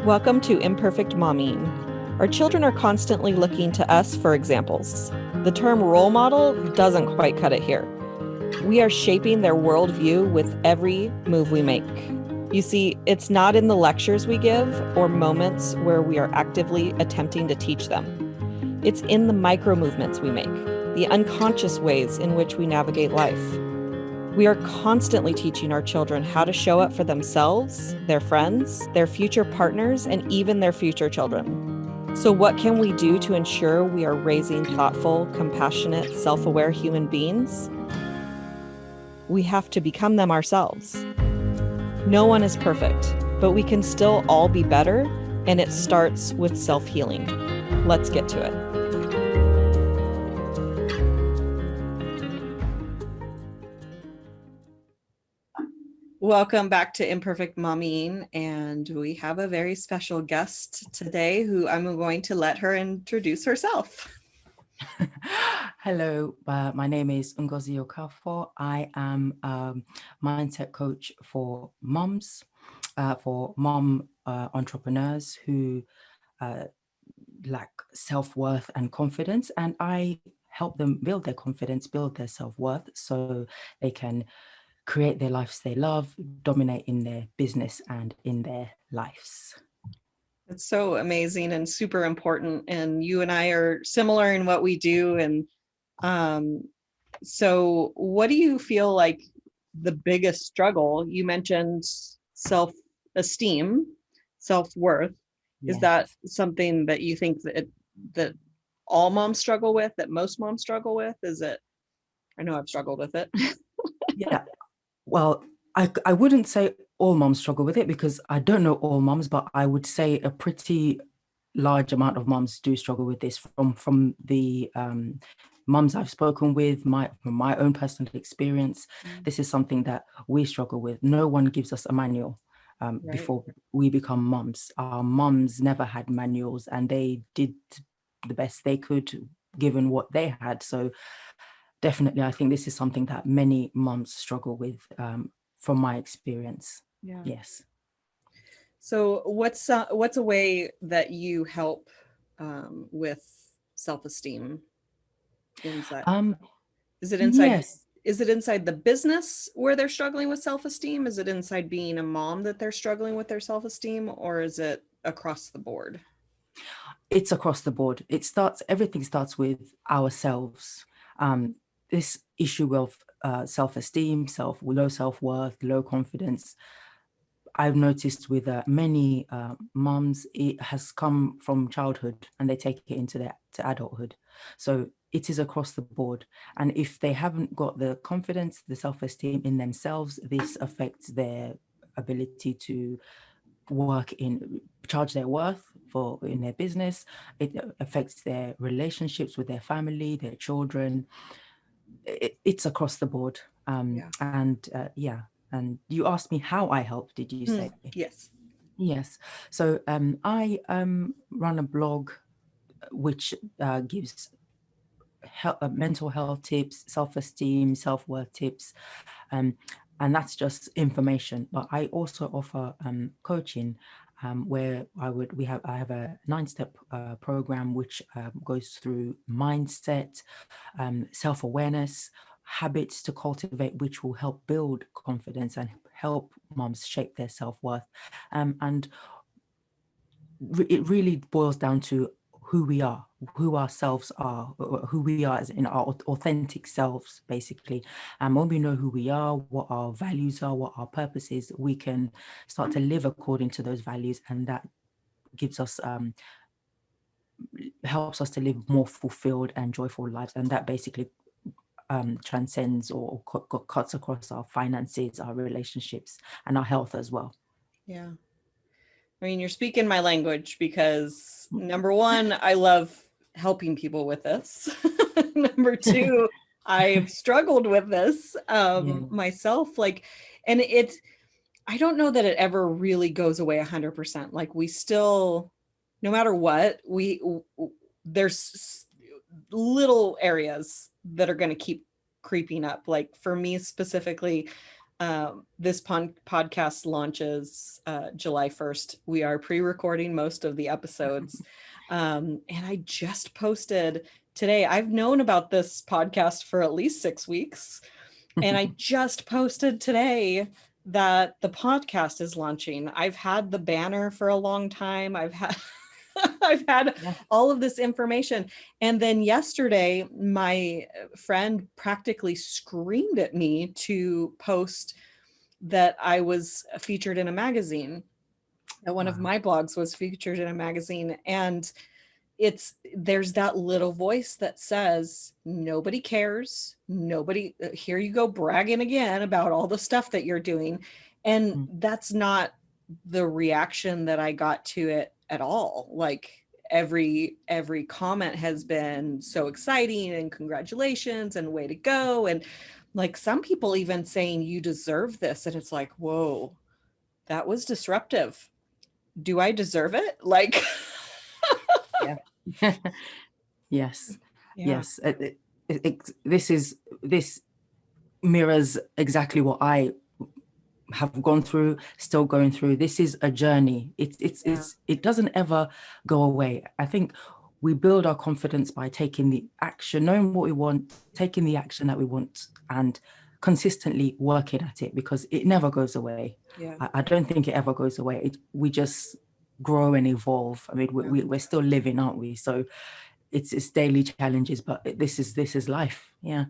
Welcome to Imperfect Mommying. Our children are constantly looking to us for examples. The term role model doesn't quite cut it here. We are shaping their worldview with every move we make. You see, it's not in the lectures we give or moments where we are actively attempting to teach them. It's in the micro movements we make, the unconscious ways in which we navigate life. We are constantly teaching our children how to show up for themselves, their friends, their future partners, and even their future children. So what can we do to ensure we are raising thoughtful, compassionate, self-aware human beings? We have to become them ourselves. No one is perfect, but we can still all be better, and it starts with self-healing. Let's get to it. Welcome back to Imperfect Mommying, and we have a very special guest today who I'm going to let her introduce herself. Hello, my name is Ngozi Okafor. I am a mindset coach for moms, for mom entrepreneurs who lack self-worth and confidence, and I help them build their confidence, build their self-worth so they can create their lives they love, dominate in their business and in their lives. It's so amazing and super important, and you and I are similar in what we do. And so what do you feel like the biggest struggle? You mentioned self-esteem, self-worth. Is that Yes. something that you think that all moms struggle with, that most moms struggle with? Is it? I know I've struggled with it. Yeah. Well, I wouldn't say all moms struggle with it because I don't know all moms, but I would say a pretty large amount of moms do struggle with this from the moms I've spoken with, from my own personal experience. This is something that we struggle with. No one gives us a manual Right. before we become moms. Our moms never had manuals and they did the best they could given what they had. So definitely, I think this is something that many moms struggle with from my experience. Yeah. Yes. So what's a way that you help with self-esteem inside? Um, Is it inside? yes. Is it inside the business where they're struggling with self-esteem? Is it inside being a mom that they're struggling with their self-esteem, or is it across the board? It's across the board. Everything starts with ourselves. This issue of self-esteem, low self-worth, low confidence, I've noticed with many moms, it has come from childhood and they take it to adulthood. So it is across the board. And if they haven't got the confidence, the self-esteem in themselves, this affects their ability to charge their worth in their business. It affects their relationships with their family, their children. It's across the board. Yeah. And you asked me how I help, did you say? Yes. Yes. So I run a blog which gives mental health tips, self-esteem, self-worth tips, um, and that's just information. But I also offer coaching, where I have a 9-step program which goes through mindset, self-awareness, habits to cultivate, which will help build confidence and help moms shape their self-worth. And it really boils down to who we are, who ourselves are, who we are as in our authentic selves, basically. And when we know who we are, what our values are, what our purpose is, we can start to live according to those values, and that gives us helps us to live more fulfilled and joyful lives. And that basically transcends or cuts across our finances, our relationships, and our health as well. Yeah. I mean, you're speaking my language because number one, I love helping people with this. Number two, I've struggled with this myself. And I don't know that it ever really goes away 100%. Like we still, no matter what, there's little areas that are going to keep creeping up. Like for me specifically, This podcast launches July 1st. We are pre-recording most of the episodes. And I just posted today. I've known about this podcast for at least 6 weeks. And I just posted today that the podcast is launching. I've had the banner for a long time. I've had all of this information. And then yesterday, my friend practically screamed at me to post that I was featured in a magazine, that one of my blogs was featured in a magazine. And there's that little voice that says, nobody cares. Nobody, here you go bragging again about all the stuff that you're doing. And that's not the reaction that I got to it at all. Like every comment has been so exciting and congratulations and way to go. And like some people even saying you deserve this. And it's like, whoa, that was disruptive. Do I deserve it? Like, yeah. Yes. This mirrors exactly what I have gone through, still going through. This is a journey. It doesn't ever go away. I think we build our confidence by taking the action, knowing what we want, taking the action that we want, and consistently working at it, because it never goes away. I don't think it ever goes away. We just grow and evolve. I mean, we're still living, aren't we? So it's daily challenges, but this is life. Yeah.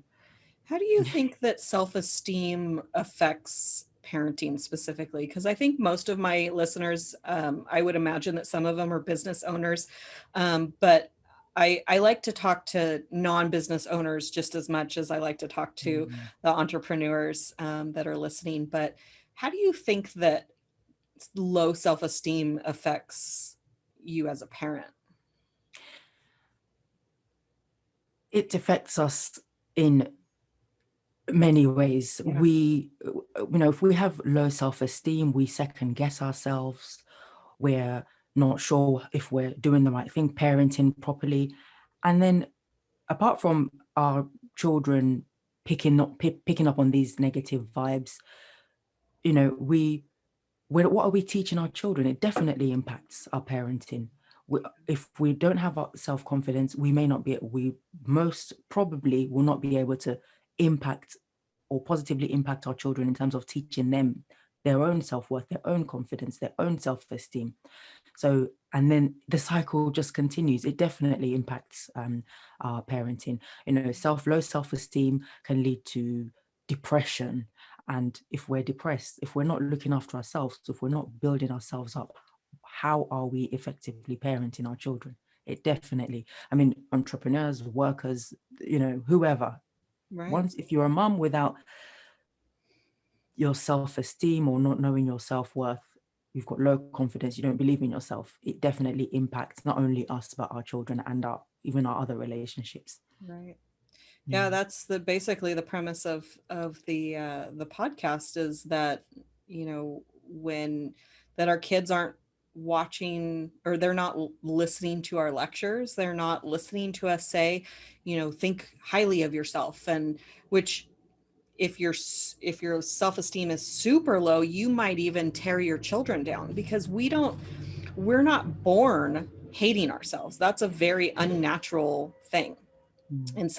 How do you think that self-esteem affects parenting specifically? Because I think most of my listeners, I would imagine that some of them are business owners, but I like to talk to non-business owners just as much as I like to talk to the entrepreneurs that are listening. But how do you think that low self-esteem affects you as a parent? It affects us in many ways. We, if we have low self-esteem, we second guess ourselves. We're not sure if we're doing the right thing, parenting properly. And then apart from our children picking up on these negative vibes, what are we teaching our children? It definitely impacts our parenting. If we don't have self-confidence, we most probably will not be able to impact or positively impact our children in terms of teaching them their own self-worth, their own confidence, their own self-esteem. So, and then the cycle just continues. It definitely impacts our parenting. Low self-esteem can lead to depression. And if we're depressed, if we're not looking after ourselves, if we're not building ourselves up, how are we effectively parenting our children? It definitely, entrepreneurs, workers, whoever. Right. If you're a mom without your self-esteem or not knowing your self-worth, you've got low confidence, you don't believe in yourself, it definitely impacts not only us, but our children and even our other relationships. Right. Yeah, that's basically the premise of the podcast, is that, that our kids aren't watching, or they're not listening to our lectures. They're not listening to us say, think highly of yourself. And which, if your self-esteem is super low, you might even tear your children down, because we're not born hating ourselves. That's a very unnatural thing. And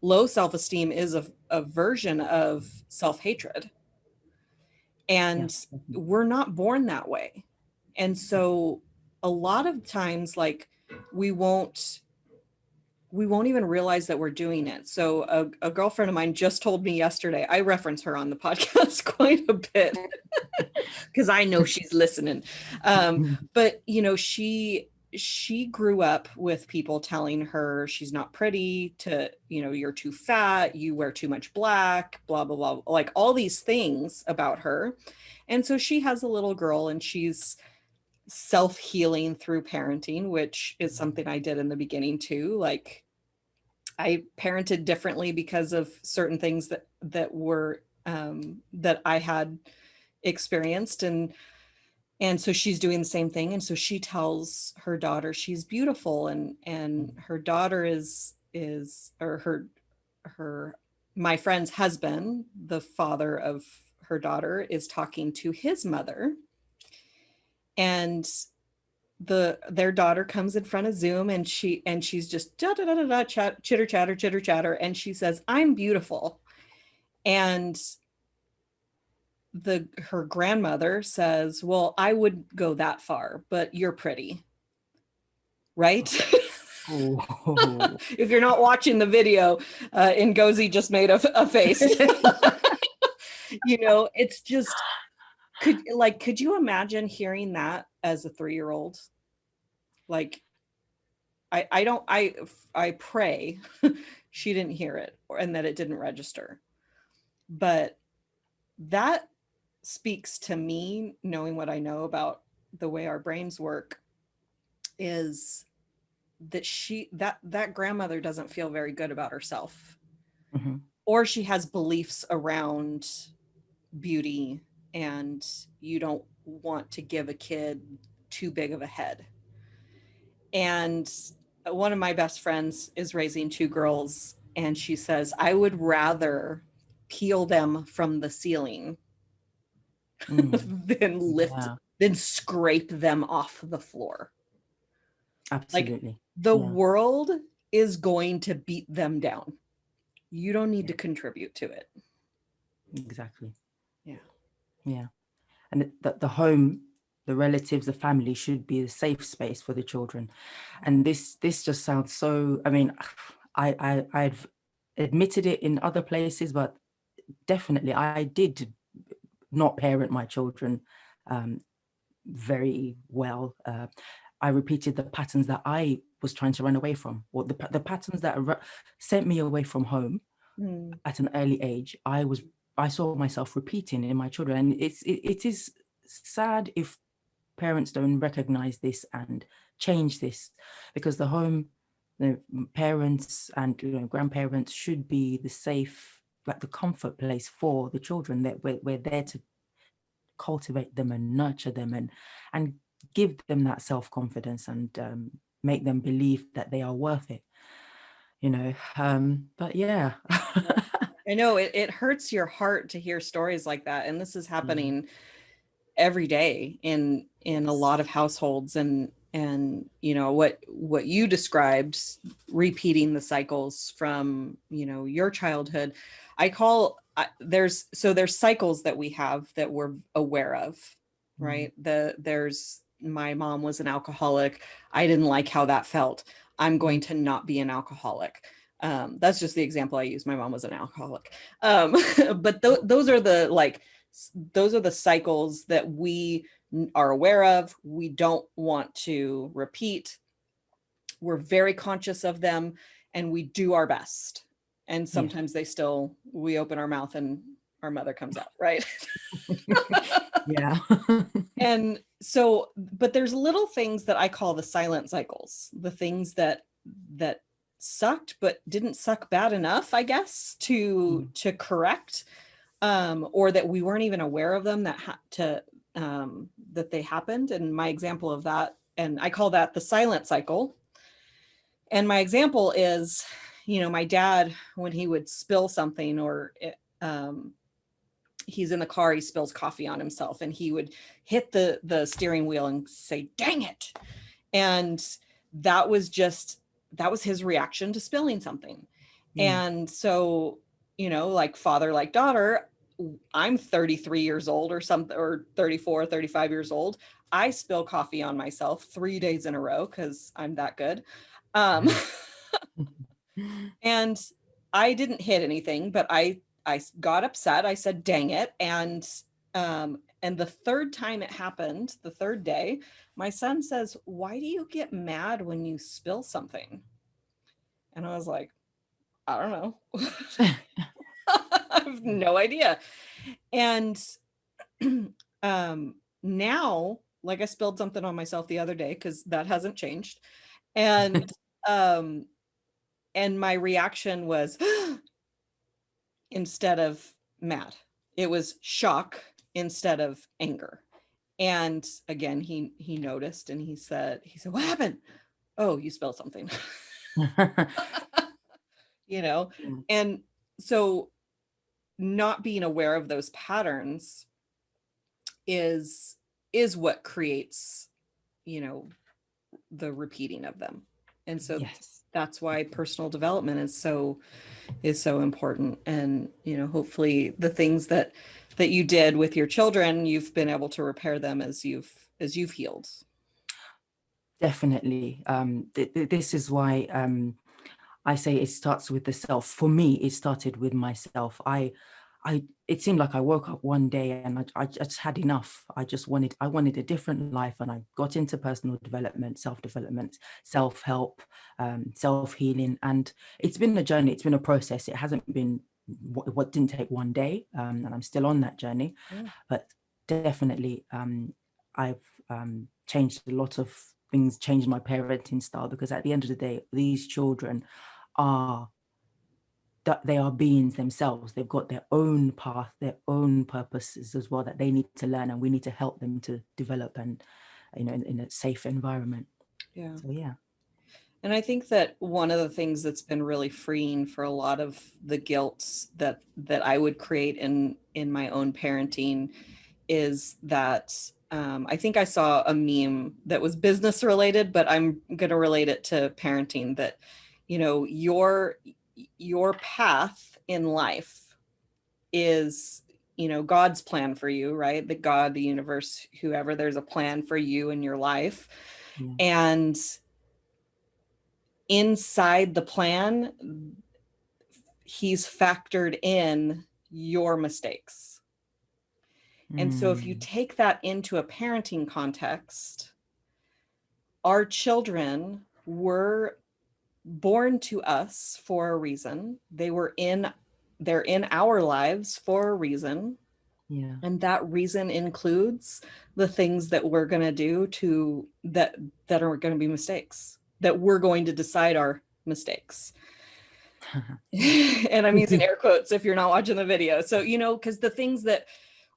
low self-esteem is a version of self-hatred. And we're not born that way. And so a lot of times, like, we won't even realize that we're doing it. So a girlfriend of mine just told me yesterday, I reference her on the podcast quite a bit because I know she's listening. But, she grew up with people telling her she's not pretty, you're too fat, you wear too much black, blah, blah, blah, like all these things about her. And so she has a little girl, and she's self-healing through parenting, which is something I did in the beginning too. Like, I parented differently because of certain things that were that I had experienced, and so she's doing the same thing. And so she tells her daughter she's beautiful, and her daughter is or her my friend's husband, the father of her daughter, is talking to his mother, and their daughter comes in front of Zoom, and she's just da da da da da chitter chatter, and she says, "I'm beautiful," and her grandmother says, "Well, I wouldn't go that far, but you're pretty." Right? Oh. If you're not watching the video, Ngozi just made a face. It's just, could you imagine hearing that as a 3-year-old? Like, I pray she didn't hear it, and that it didn't register. But that speaks to me, knowing what I know about the way our brains work, is that that grandmother doesn't feel very good about herself. Mm-hmm. Or she has beliefs around beauty, and you don't want to give a kid too big of a head. And one of my best friends is raising 2 girls, and she says, "I would rather peel them from the ceiling than scrape them off the floor." Absolutely. Like, the world is going to beat them down. You don't need to contribute to it. Exactly. Yeah. And the home, the relatives, the family should be a safe space for the children. And this just sounds so, I mean, I've admitted it in other places, but definitely I did not parent my children very well. I repeated the patterns that I was trying to run away from, or the patterns that sent me away from home at an early age. I saw myself repeating in my children, and it is sad if parents don't recognize this and change this, because the home, the parents and grandparents should be the safe, like the comfort place for the children, that we're there to cultivate them and nurture them and give them that self-confidence and make them believe that they are worth it, but yeah. I know it hurts your heart to hear stories like that, and this is happening every day in a lot of households, and what you described, repeating the cycles from your childhood. There's cycles that we have that we're aware of, right? There's, my mom was an alcoholic. I didn't like how that felt. I'm going to not be an alcoholic. That's just the example I use. My mom was an alcoholic. But those are the cycles that we are aware of. We don't want to repeat. We're very conscious of them, and we do our best. And sometimes we open our mouth and our mother comes out, right? Yeah. And so, but there's little things that I call the silent cycles, the things that sucked, but didn't suck bad enough, I guess, to correct, or that we weren't even aware of them, that they happened. And my example of that, and I call that the silent cycle. And my example is, my dad, when he would spill something, or he's in the car, he spills coffee on himself, and he would hit the steering wheel and say, "Dang it." And that was his reaction to spilling something. And so, like father, like daughter, I'm 33 years old or something, or 34, 35 years old. I spill coffee on myself 3 days in a row because I'm that good. And I didn't hit anything, but I got upset. I said, "Dang it." And the third time it happened, the third day, my son says, "Why do you get mad when you spill something?" And I was like, "I don't know." I have no idea. And now, like, I spilled something on myself the other day, because that hasn't changed. And my reaction was, instead of mad, it was shock instead of anger. And again, he noticed, and he said, "What happened?" "Oh, you spilled something." And so not being aware of those patterns is what creates, you know, the repeating of them. And so Yes. that's why personal development is so important. And, you know, hopefully the things that you did with your children, you've been able to repair them as you've healed. Definitely. This is why I say it starts with the self. For me, it started with myself. It seemed like I woke up one day and I just had enough. I wanted a different life, and I got into personal development, self-development, self-help, self-healing. And it's been a journey. It's been a process. It hasn't been what didn't take one day. And I'm still on that journey, but definitely I've changed a lot of things, changed my parenting style, because at the end of the day, these children are that they are beings themselves. They've got their own path, their own purposes as well that they need to learn, and we need to help them to develop, and you know, in a safe environment. Yeah. So yeah. And I think that one of the things that's been really freeing for a lot of the guilt that I would create in my own parenting is that I think I saw a meme that was business related, but I'm going to relate it to parenting, that, you know, your path in life is, you know, God's plan for you, right? The God, the universe, whoever, there's a plan for you in your life. Yeah. And inside the plan, he's factored in your mistakes. And so if you take that into a parenting context, our children were born to us for a reason. They're in our lives for a reason. Yeah. And that reason includes the things that we're going to do that are going to be mistakes, that we're going to decide are mistakes. And I'm using air quotes if you're not watching the video. So, you know, because the things that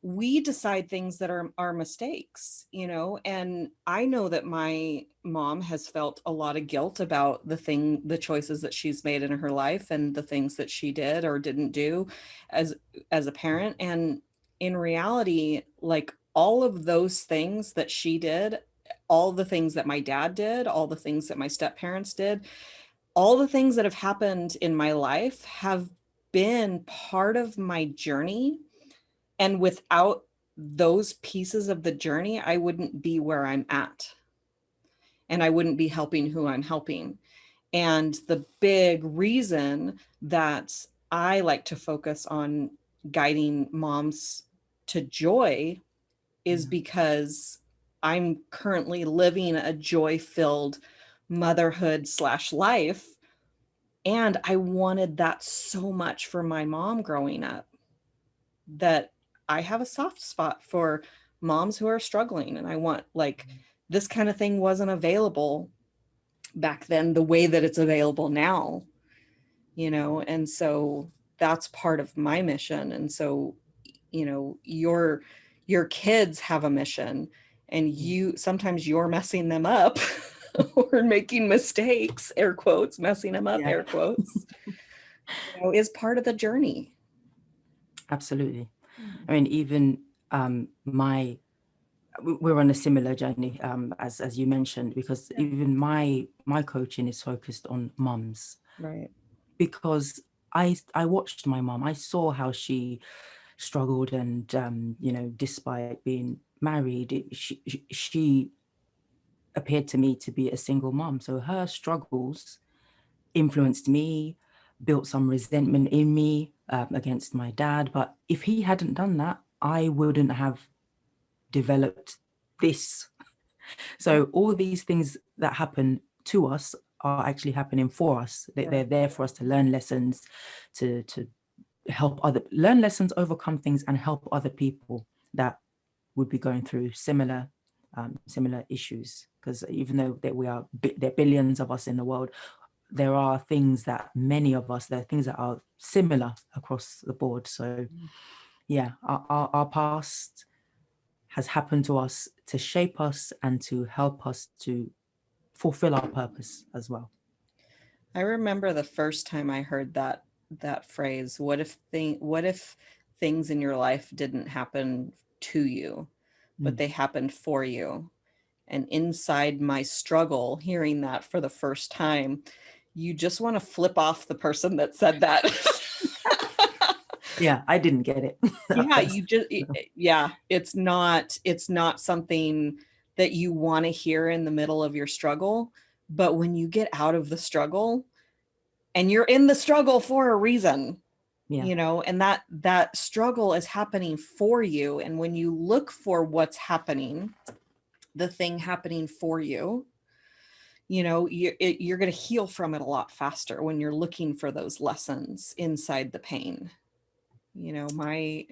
we decide, things that are mistakes, you know, and I know that my mom has felt a lot of guilt about the choices that she's made in her life and the things that she did or didn't do as a parent. And in reality, like, all of those things that she did, all the things that my dad did, all the things that my step parents did, all the things that have happened in my life have been part of my journey. And without those pieces of the journey, I wouldn't be where I'm at. And I wouldn't be helping who I'm helping. And the big reason that I like to focus on guiding moms to joy is because I'm currently living a joy-filled motherhood / life. And I wanted that so much for my mom growing up, that I have a soft spot for moms who are struggling. And I want, like, this kind of thing wasn't available back then the way that it's available now, you know? And so that's part of my mission. And so, you know, your kids have a mission, and sometimes you're messing them up or making mistakes, air quotes, messing them up, air quotes, you know, is part of the journey. Absolutely. I mean, even we're on a similar journey, as you mentioned, because even my coaching is focused on mums, Right. because I watched my mom. I saw how she struggled, and you know, despite being married, she appeared to me to be a single mom. So her struggles influenced me, built some resentment in me against my dad. But if he hadn't done that, I wouldn't have developed this. So all these things that happen to us are actually happening for us. They're there for us to learn lessons, to learn lessons, overcome things, and help other people that would be going through similar issues. Because even though there are billions of us in the world, there are things that there are things that are similar across the board. So yeah, our past has happened to us to shape us and to help us to fulfill our purpose as well. I remember the first time I heard that phrase, what if things in your life didn't happen to you, but they happened for you? And inside my struggle, hearing that for the first time, you just want to flip off the person that said that. Yeah, I didn't get it. It's not something that you want to hear in the middle of your struggle. But when you get out of the struggle, and you're in the struggle for a reason, and that struggle is happening for you. And when you look for what's happening, the thing happening for you, you're going to heal from it a lot faster when you're looking for those lessons inside the pain. My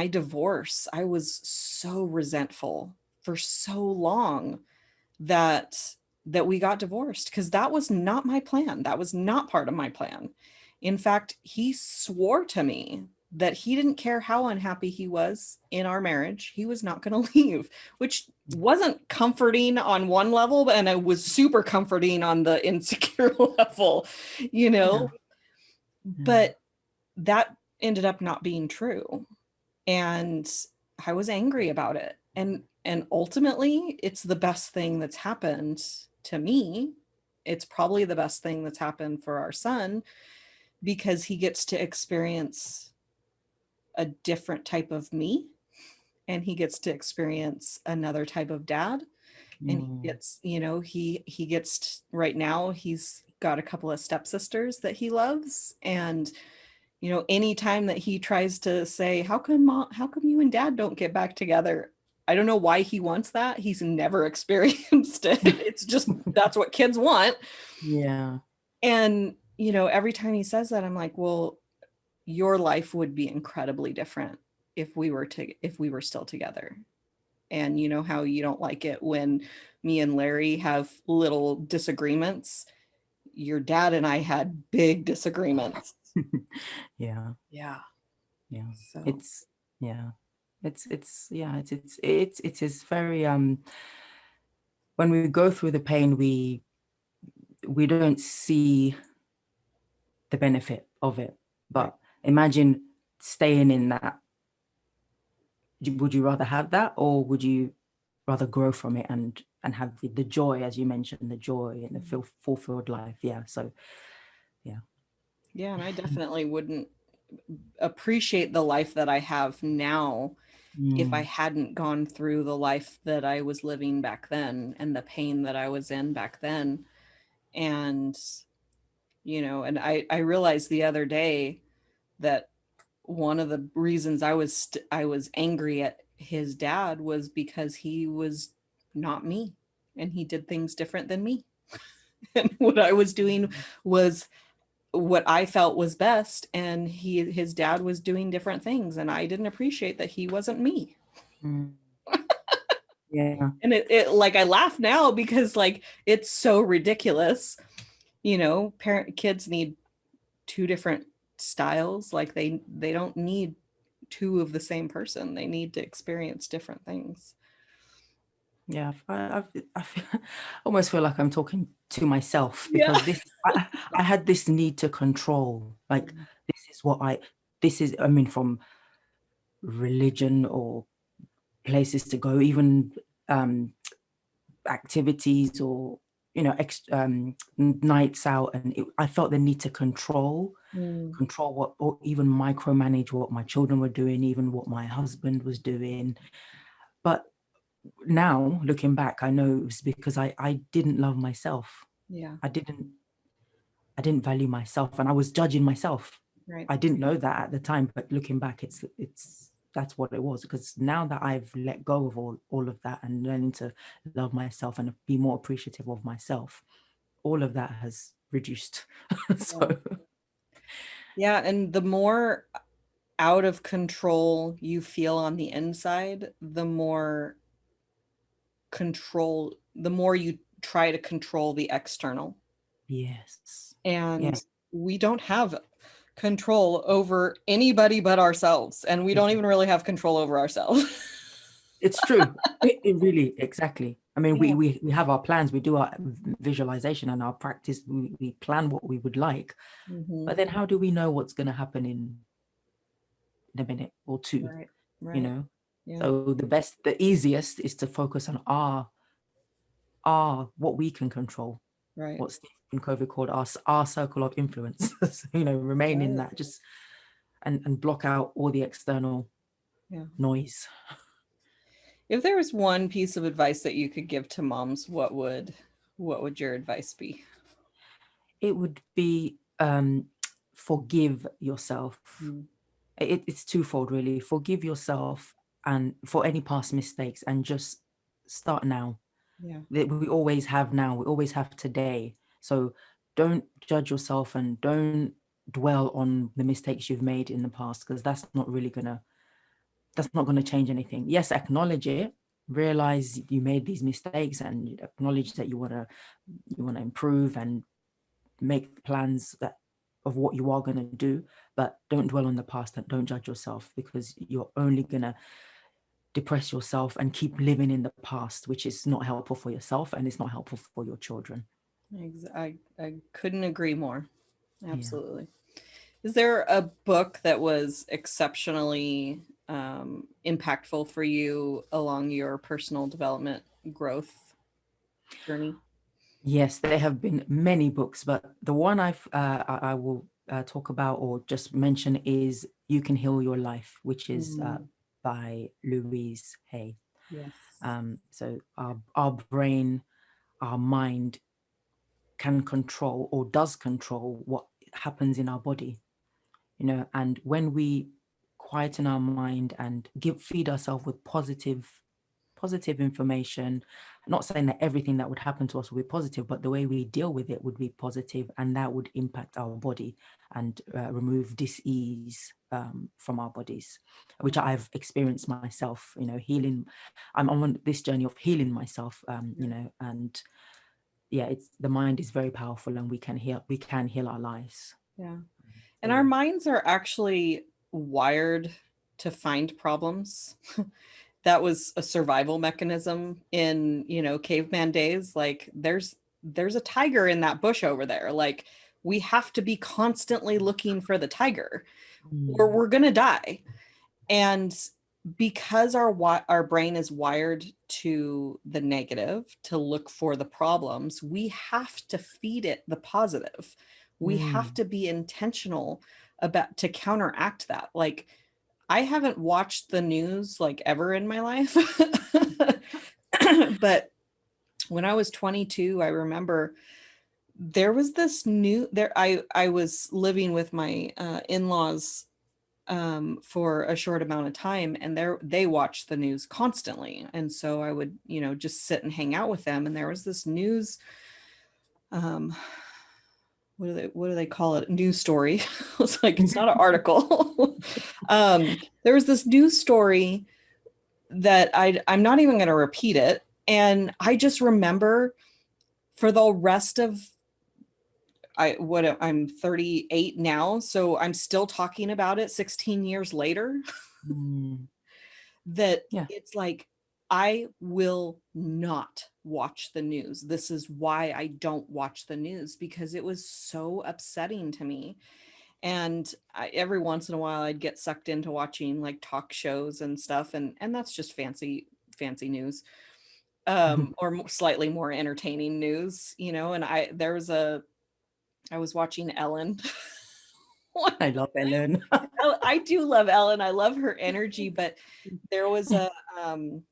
divorce, I was so resentful for so long that we got divorced, because that was not my plan. That was not part of my plan. In fact, he swore to me that he didn't care how unhappy he was in our marriage. He was not going to leave, which wasn't comforting on one level, and it was super comforting on the insecure level, But that ended up not being true. And I was angry about it. And ultimately, it's the best thing that's happened to me. It's probably the best thing that's happened for our son, because he gets to experience a different type of me, and he gets to experience another type of dad. And he gets, he gets, right now, he's got a couple of stepsisters that he loves. And anytime that he tries to say, how come you and dad don't get back together? I don't know why he wants that. He's never experienced it. It's just, that's what kids want. Yeah. And, every time he says that, I'm like, well, your life would be incredibly different if we were still together. And you know how you don't like it when me and Larry have little disagreements? Your dad and I had big disagreements. Yeah. So It's very when we go through the pain, we don't see the benefit of it. But imagine staying in that. Would you rather have that, or would you rather grow from it and have the joy, as you mentioned, the joy and the fulfilled life? And I definitely wouldn't appreciate the life that I have now if I hadn't gone through the life that I was living back then, and the pain that I was in back then. And and I realized the other day that one of the reasons I was angry at his dad was because he was not me, and he did things different than me. And what I was doing was what I felt was best, and his dad was doing different things, and I didn't appreciate that he wasn't me. Yeah. And it like, I laugh now because like, it's so ridiculous. Kids need two different styles. Like they don't need two of the same person. They need to experience different things. Yeah, I almost feel like I'm talking to myself, because I had this need to control. Like, this is, I mean, from religion or places to go, even activities, or nights out, and I felt the need to control what, or even micromanage what my children were doing, even what my husband was doing. But now looking back, I know it was because I didn't love myself. I didn't value myself, and I was judging myself. I didn't know that at the time, but looking back, it's that's what it was. Because now that I've let go of all of that and learning to love myself and be more appreciative of myself, all of that has reduced. And the more out of control you feel on the inside, the more you try to control the external. Yes. And we don't have control over anybody but ourselves, and we don't even really have control over ourselves. It's true. It really, exactly. I mean, Yeah. we have our plans, we do our visualization and our practice, we plan what we would like, Mm-hmm. but then how do we know what's going to happen in a minute or two, Right. you Right. know? Yeah. So the easiest is to focus on what we can control, Right. what Stephen Covey called our circle of influence. So, remain in Right. that, just and block out all the external Yeah. noise. If there was one piece of advice that you could give to moms, what would your advice be? It would be forgive yourself. Mm. It's twofold, really. Forgive yourself and for any past mistakes, and just start now. Yeah. That we always have now, we always have today. So don't judge yourself and don't dwell on the mistakes you've made in the past, because that's not gonna change anything. Yes, acknowledge it, realize you made these mistakes, and acknowledge that you wanna improve and make plans of what you are gonna do, but don't dwell on the past and don't judge yourself, because you're only gonna depress yourself and keep living in the past, which is not helpful for yourself and it's not helpful for your children. I couldn't agree more. Yeah. Absolutely. Is there a book that was exceptionally impactful for you along your personal development growth journey? Yes, there have been many books, but the one I will talk about or just mention is "You Can Heal Your Life," which is Mm, by Louise Hay. yes. So our brain, our mind can control or does control what happens in our body, and when we quieten our mind and feed ourselves with positive information. Not saying that everything that would happen to us would be positive, but the way we deal with it would be positive, and that would impact our body and remove dis-ease from our bodies, which I've experienced myself. Healing. I'm on this journey of healing myself. And yeah, it's the mind is very powerful, and we can heal our lives. Yeah. So And our yeah. minds are actually wired to find problems. That was a survival mechanism in, caveman days. Like there's a tiger in that bush over there. Like we have to be constantly looking for the tiger or Mm. we're going to die. And because our brain is wired to the negative, to look for the problems, we have to feed it the positive. We have Mm. to be intentional about to counteract that. Like I haven't watched the news like ever in my life. But when I was 22, I remember there was this new there I was living with my in-laws for a short amount of time, and they watched the news constantly, and so I would just sit and hang out with them, and there was this news um what do they call it, news story. It's like it's not an article. There was this news story that I'm not even going to repeat it, and I just remember for the rest of I'm 38 now, so I'm still talking about it 16 years later. Mm. That Yeah. it's like, I will not watch the news. This is why I don't watch the news, because it was so upsetting to me. And every once in a while I'd get sucked into watching like talk shows and stuff, and that's just fancy news, or slightly more entertaining news, and I was watching Ellen. I love Ellen. I do love Ellen. I love her energy, but there was um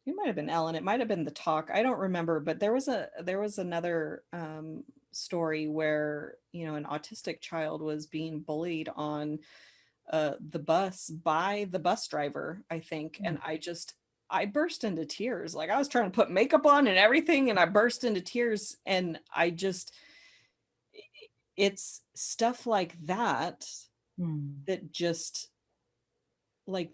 it might have been Ellen, it might have been the talk. I don't remember, but there was another story where, an autistic child was being bullied on the bus by the bus driver, I think. And I burst into tears. Like I was trying to put makeup on and everything, and I burst into tears. And it's stuff like that Mm. that just like,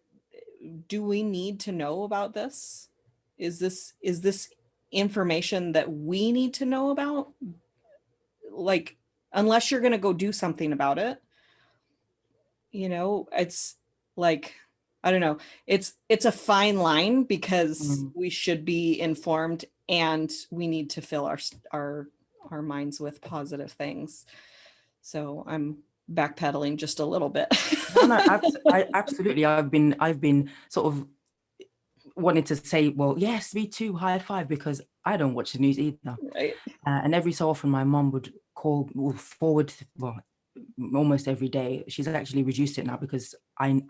do we need to know about this? Is this information that we need to know about? Like, unless you're going to go do something about it, it's like, I don't know. It's a fine line, because Mm. we should be informed and we need to fill our minds with positive things. So I'm backpedaling just a little bit. No, absolutely. I've been sort of wanted to say, well, yes, me too, high five, because I don't watch the news either. Right. And every so often my mom would forward, well, almost every day. She's actually reduced it now because I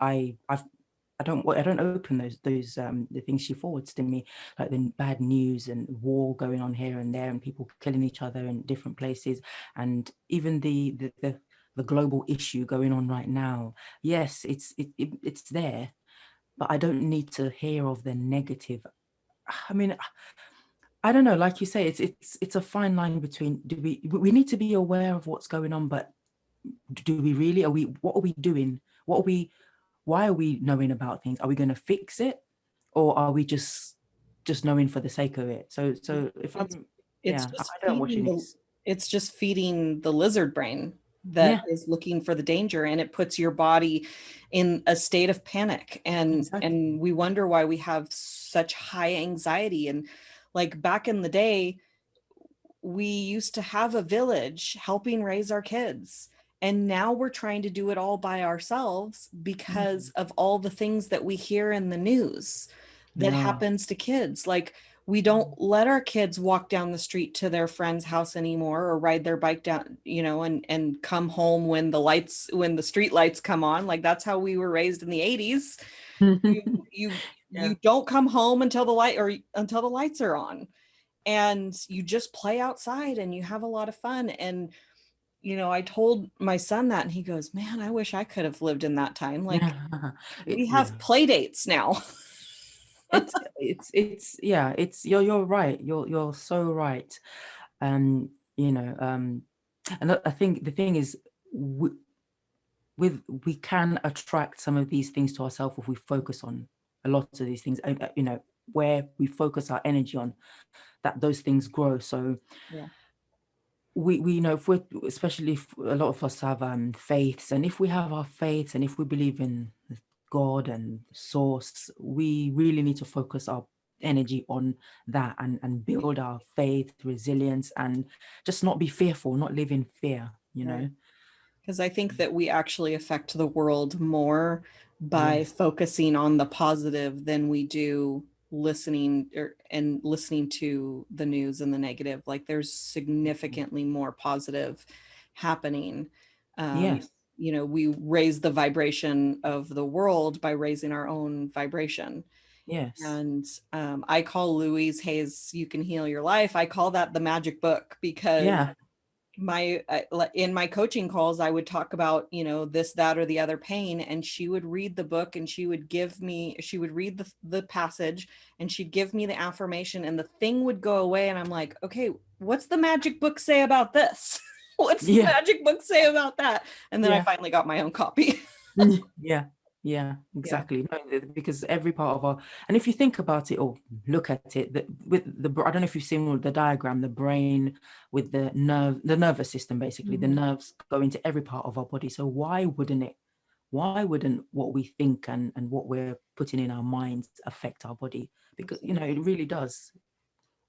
don't open those the things she forwards to me, like the bad news and war going on here and there and people killing each other in different places, and even the global issue going on right now. Yes, it's there, but I don't need to hear of the negative. I mean, I don't know, like you say, it's a fine line between, do we need to be aware of what's going on, but do we really, what are we doing? Why are we knowing about things? Are we going to fix it, or are we just knowing for the sake of it? So if it's I just don't watch feeding news. it's just feeding the lizard brain that Yeah, is looking for the danger, and it puts your body in a state of panic, exactly. and we wonder why we have such high anxiety. And like back in the day, we used to have a village helping raise our kids, and now we're trying to do it all by ourselves because of all the things that we hear in the news that Yeah. happens to kids. Like, we don't let our kids walk down the street to their friend's house anymore, or ride their bike down, and come home when the street lights come on. Like, that's how we were raised in the 80s. You Yeah. you don't come home until the lights are on, and you just play outside and you have a lot of fun. And I told my son that, and he goes, man, I wish I could have lived in that time. Like, Yeah. we Yeah. have play dates now. Yeah, you're right. You're so right. You know, and I think the thing is, we can attract some of these things to ourselves if we focus on a lot of these things, where we focus our energy on, that those things grow. So Yeah. we know, if we're, especially if a lot of us have faiths, and if we have our faiths, and if we believe in God and source, we really need to focus our energy on that, and build our faith, resilience, and just not be fearful, not live in fear, Right. Because I think that we actually affect the world more by Yes. focusing on the positive than we do listening to the news and the negative. Like, there's significantly more positive happening. Um, Yes. we raise the vibration of the world by raising our own vibration. Yes. And I call Louise Hay's "You Can Heal Your Life." I call that the magic book, because Yeah. in my coaching calls, I would talk about, this, that, or the other pain, and she would read the book, and she would read the passage, and she'd give me the affirmation, and the thing would go away. And I'm like, okay, what's the magic book say about this? What's the Yeah. magic book say about that? And then I Yeah. finally got my own copy. Yeah. Yeah, Yeah. exactly. No, because every part of our, and if you think about it, or look at it, with I don't know if you've seen the diagram, the brain with the nervous system, basically, the Mhm. nerves go into every part of our body. So why wouldn't what we think and what we're putting in our minds affect our body? Because, it really does.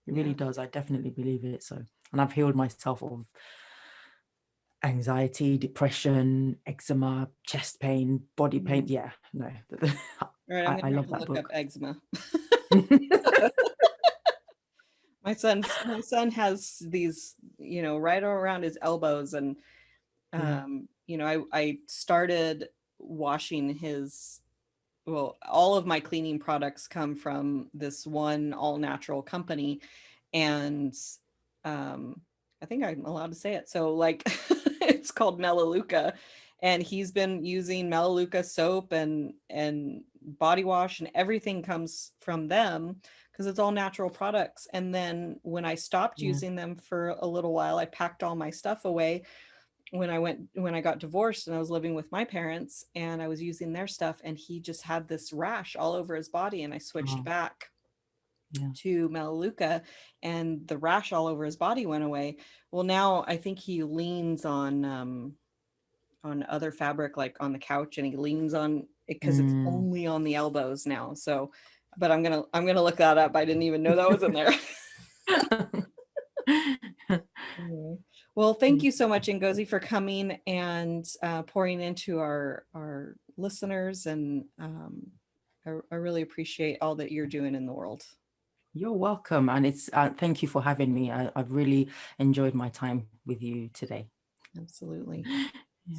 It really Yeah. does. I definitely believe it. So, and I've healed myself of anxiety, depression, eczema, chest pain, body pain. Mhm. Yeah, no, All right, I'm I gonna have love to that look up book. eczema. My son has these, right around his elbows, and Yeah. I started washing his, well, all of my cleaning products come from this one all natural company. And um, I think I'm allowed to say it. So, like, it's called Melaleuca, and he's been using Melaleuca soap and body wash, and everything comes from them because it's all natural products. And then when I stopped Yeah. using them for a little while, I packed all my stuff away when I got divorced, and I was living with my parents, and I was using their stuff, and he just had this rash all over his body, and I switched Oh, back yeah. to Melaleuca, and the rash all over his body went away. Well, now I think he leans on other fabric, like on the couch, and he leans on it because it's Mm. only on the elbows now. So, but I'm gonna look that up. I didn't even know that was in there. Anyway. Well, thank you so much, Ngozi, for coming and pouring into our listeners. And I really appreciate all that you're doing in the world. You're welcome. And it's thank you for having me. I've really enjoyed my time with you today. Absolutely. Yeah.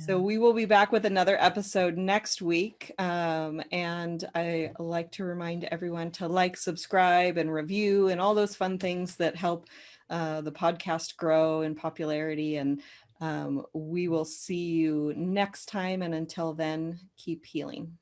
So we will be back with another episode next week. And I like to remind everyone to like, subscribe, and review, and all those fun things that help the podcast grow in popularity. And we will see you next time. And until then, keep healing.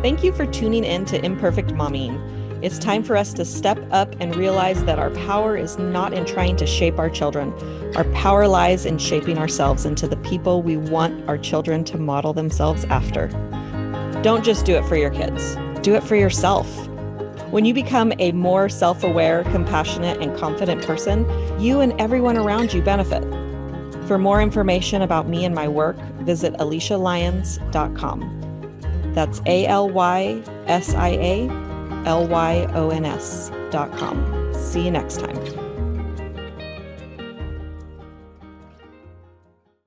Thank you for tuning in to Imperfect Mommying. It's time for us to step up and realize that our power is not in trying to shape our children. Our power lies in shaping ourselves into the people we want our children to model themselves after. Don't just do it for your kids. Do it for yourself. When you become a more self-aware, compassionate, and confident person, you and everyone around you benefit. For more information about me and my work, visit AlysiaLyons.com. That's ALYSIALYONS.com. See you next time.